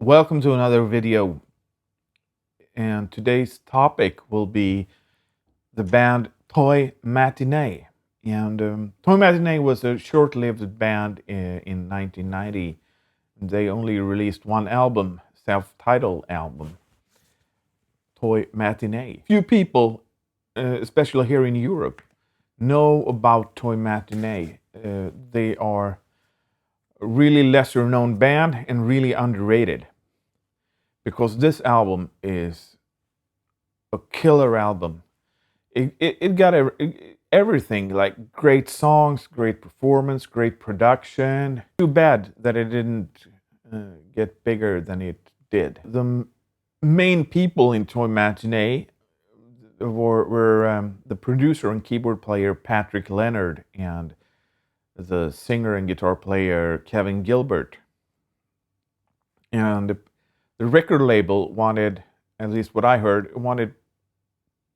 Welcome to another video, and today's topic will be the band Toy Matinee. And Toy Matinee was a short-lived band in 1990. They only released one album, self-titled album, Toy Matinee. Few people, especially here in Europe, know about Toy Matinee. They are a really lesser-known band and really underrated, because this album is a killer album. It got everything, like great songs, great performance, great production. Too bad that it didn't get bigger than it did. The main people in Toy Matinee were the producer and keyboard player Patrick Leonard and the singer and guitar player Kevin Gilbert. And the record label wanted, at least what I heard, wanted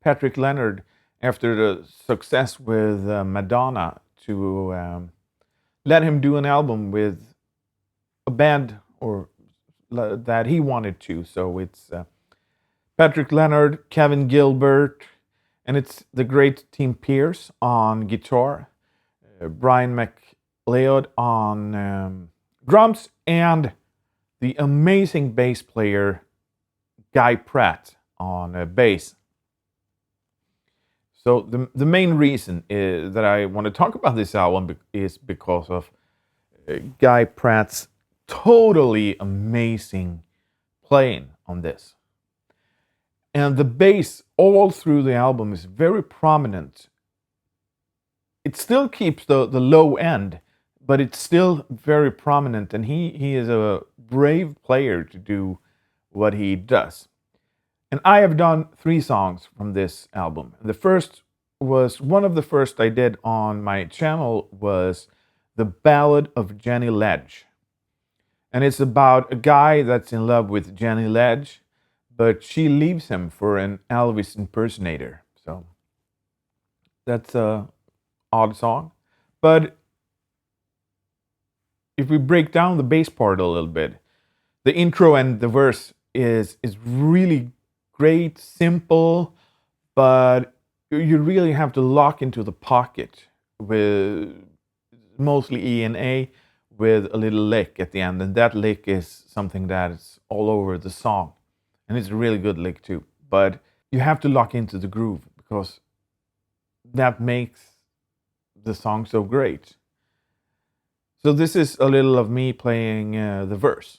Patrick Leonard, after the success with Madonna, to let him do an album with a band or that he wanted to. So it's Patrick Leonard, Kevin Gilbert, and it's the great Tim Pierce on guitar, Brian McLeod on drums, and the amazing bass player Guy Pratt on bass. So the main reason that I want to talk about this album is because of Guy Pratt's totally amazing playing on this. And the bass all through the album is very prominent. It still keeps the low end, but it's still very prominent, and he is a brave player to do what he does. And I have done 3 songs from this album. The first was, one of the first I did on my channel was the Ballad of Jenny Ledge. And it's about a guy that's in love with Jenny Ledge, but she leaves him for an Elvis impersonator. So that's a odd song. But if we break down the bass part a little bit, the intro and the verse is really great, simple, but you really have to lock into the pocket with mostly E and A with a little lick at the end, and that lick is something that is all over the song, and it's a really good lick too. But you have to lock into the groove, because that makes the song so great. So this is a little of me playing the verse.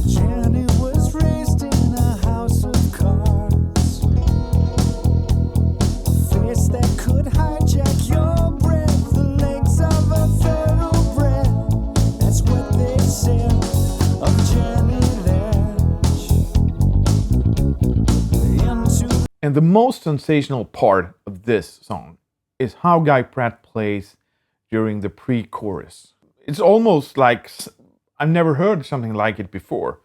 Jenny was raised in a house of cards, a face that could hijack your breath, the legs of a thoroughbred. That's what they said of Jenny Ledge. And the most sensational part of this song is how Guy Pratt plays during the pre-chorus. It's almost like I've never heard something like it before.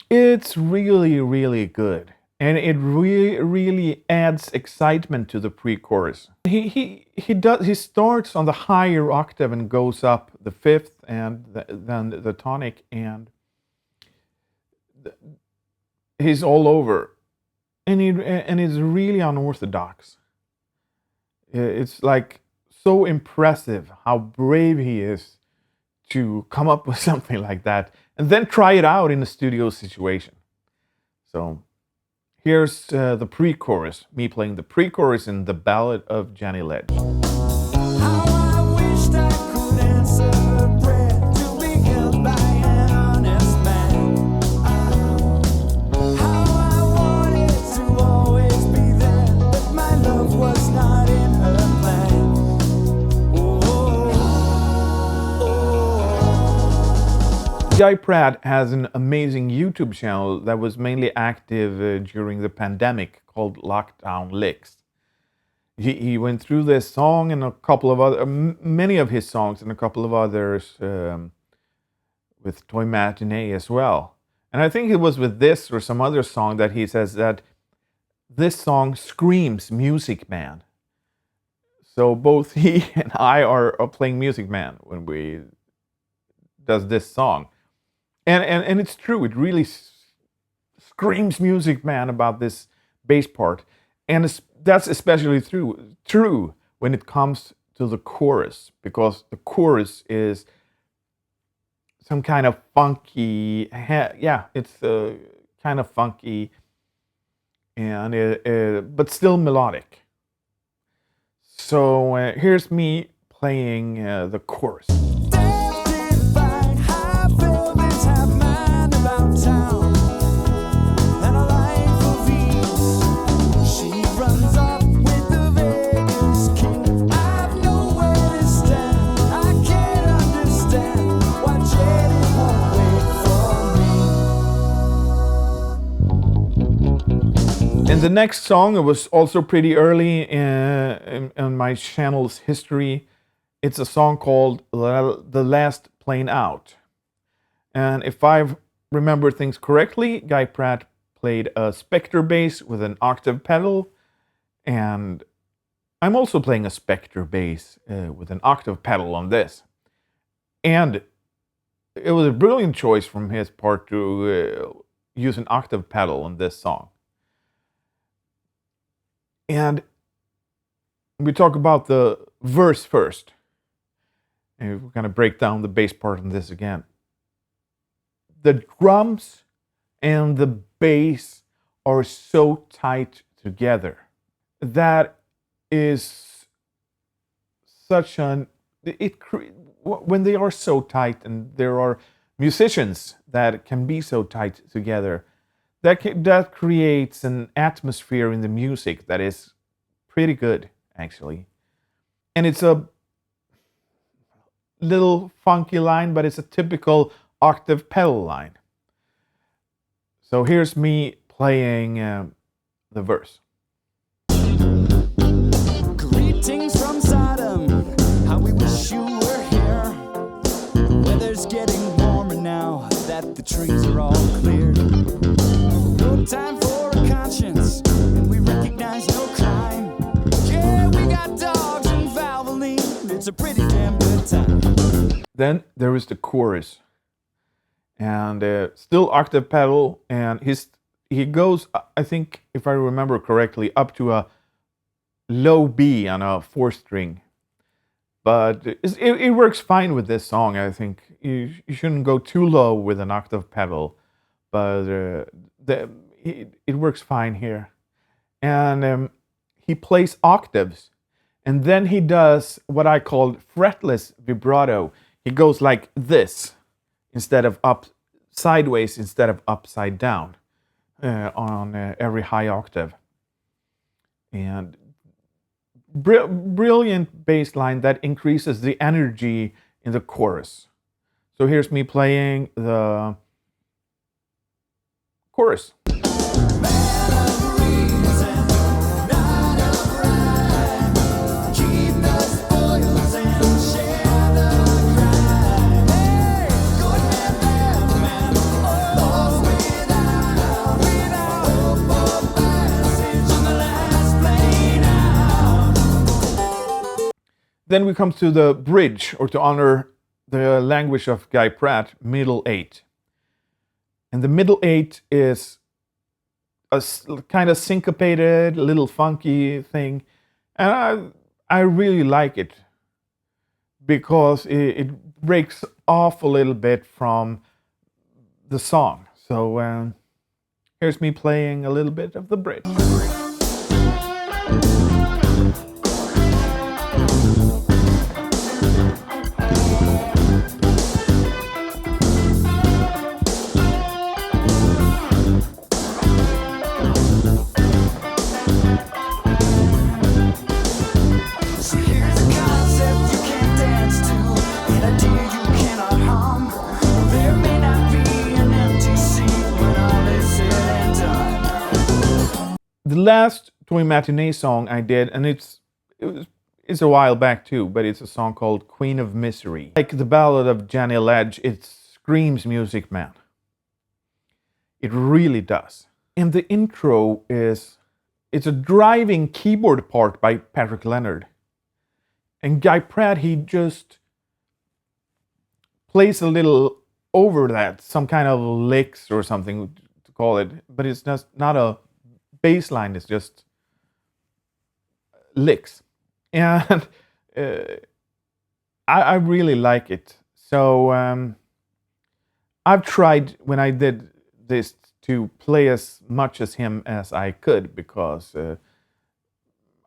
It's really, really good. And it really adds excitement to the pre-chorus. He starts on the higher octave and goes up the fifth and then the tonic, and he's all over. And it's really unorthodox. It's like so impressive how brave he is to come up with something like that and then try it out in a studio situation. So here's the pre-chorus, me playing the pre-chorus in the Ballad of Jenny Ledge. How I wished I could answer her prayer to be held by an honest man. How I wanted to always be there, but my love was not in her plan. Guy Pratt has an amazing YouTube channel that was mainly active during the pandemic, called Lockdown Licks. He went through this song and a couple of other, many of his songs and a couple of others with Toy Matinee as well. And I think it was with this or some other song that he says that this song screams Music Man. So both he and I are playing Music Man when we does this song, and it's true. It really screams Music Man about this bass part, and that's especially true when it comes to the chorus, because the chorus is some kind of funky, yeah, it's kind of funky, and but still melodic. So here's me playing the chorus. And the next song, it was also pretty early in my channel's history. It's a song called The Last Plane Out. And if I remember things correctly, Guy Pratt played a Spectre bass with an octave pedal. And I'm also playing a Spectre bass with an octave pedal on this. And it was a brilliant choice from his part to use an octave pedal on this song. And we talk about the verse first. And we're going to break down the bass part on this again. The drums and the bass are so tight together. That is such an... when they are so tight, and there are musicians that can be so tight together, that creates an atmosphere in the music that is pretty good, actually. And it's a little funky line, but it's a typical octave pedal line. So here's me playing the verse. Greetings from Sodom, how we wish you were here. Weather's getting warmer now that the trees are all cleared. No time for a conscience, and we recognize no crime. Yeah, we got dogs and Valvoline, it's a pretty damn good time. Then there is the chorus, and still octave pedal, and he goes, I think, if I remember correctly, up to a low B on a 4-string. But it works fine with this song. I think you shouldn't go too low with an octave pedal, but it works fine here. And he plays octaves, and then he does what I call fretless vibrato. He goes like this instead of sideways instead of upside down on every high octave. And brilliant bass line that increases the energy in the chorus. So here's me playing the chorus. Then we come to the bridge, or to honor the language of Guy Pratt, middle 8. And the middle 8 is a kind of syncopated, little funky thing. And I really like it because it breaks off a little bit from the song. So here's me playing a little bit of the bridge. The last Toy Matinee song I did, and it's a while back too, but it's a song called Queen of Misery. Like the Ballad of Jenny Ledge, it screams Music Man. It really does. And the intro it's a driving keyboard part by Patrick Leonard. And Guy Pratt, he just plays a little over that, some kind of licks or something to call it, but it's just not a bass line, it's just licks. And I really like it. So I've tried when I did this to play as much as him as I could, because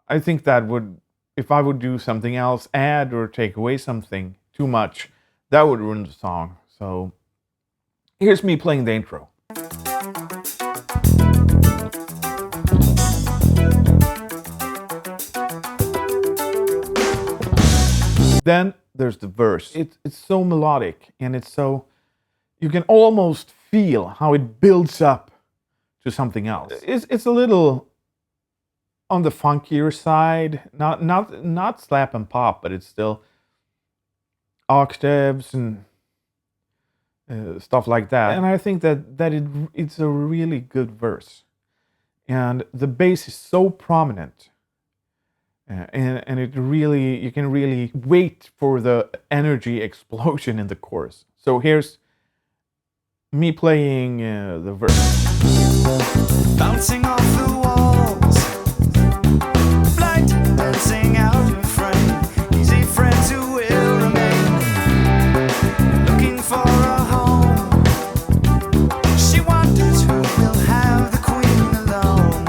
I think that would, if I would do something else, add or take away something too much, that would ruin the song. So here's me playing the intro. Then there's the verse. It's so melodic, and it's so, you can almost feel how it builds up to something else. It's a little on the funkier side, not slap and pop, but it's still octaves and stuff like that. And I think that it's a really good verse, and the bass is so prominent. And it really, you can really wait for the energy explosion in the chorus. So here's me playing the verse. Bouncing off the walls, blind dancing out in front, easy friends who will remain, looking for a home. She wonders who will have the queen alone.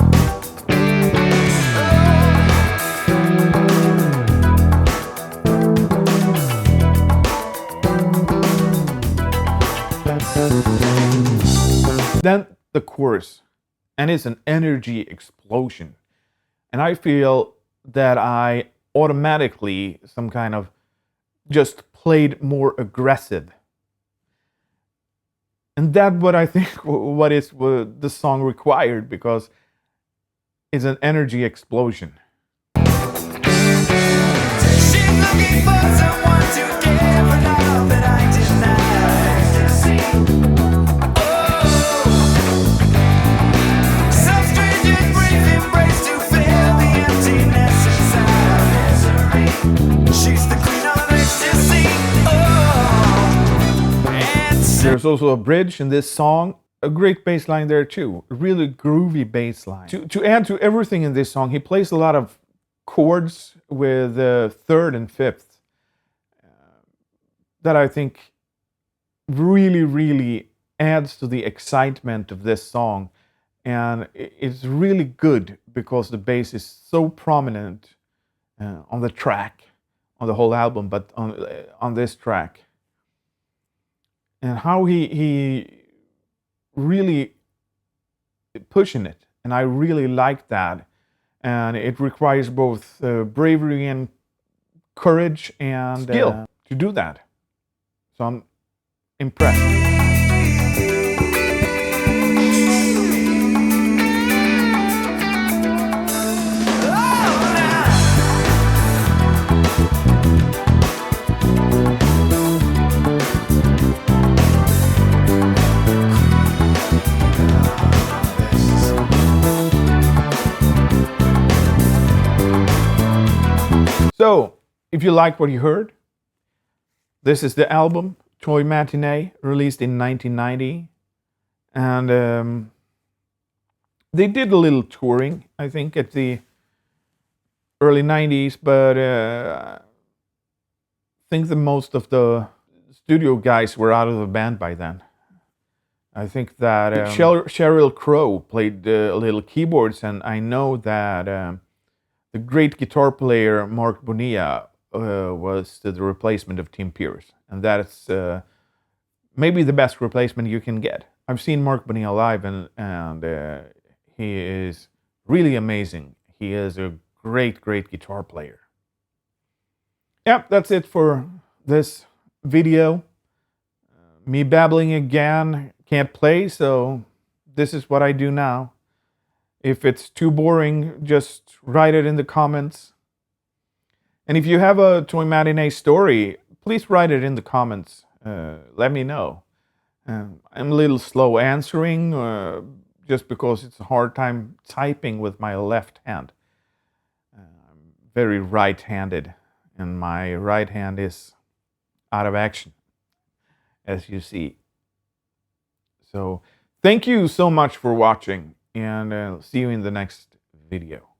Then the chorus, and it's an energy explosion. And I feel that I automatically some kind of just played more aggressive. And that's what I think what the song required, because it's an energy explosion. She's looking for someone to give her love that I deny. Some stranger's brief embrace to fill the emptiness inside. She's the queen of ecstasy. And There's also a bridge in this song, a great bass line there too, a really groovy bass line. To add to everything in this song, he plays a lot of chords with third and fifth that I think really adds to the excitement of this song. And it's really good because the bass is so prominent on the track, on the whole album, but on this track. And how he really pushing it, and I really like that. And it requires both bravery and courage and skill to do that. So I'm impressed. So, if you like what you heard, this is the album, Toy Matinee, released in 1990. And they did a little touring, I think, at the early 90s, but I think the most of the studio guys were out of the band by then. I think that Sheryl Crow played a little keyboards, and I know that the great guitar player Mark Bonilla was the replacement of Tim Pierce, and that's maybe the best replacement you can get. I've seen Mark Bonilla live, and he is really amazing. He is a great guitar player. Yeah, that's it for this video. Me babbling again, can't play, so this is what I do now. If it's too boring, just write it in the comments. And if you have a Toy Matinee story, please write it in the comments. Let me know. I'm a little slow answering, just because it's a hard time typing with my left hand. I'm very right-handed. and my right hand is out of action, as you see. So thank you so much for watching, and see you in the next video.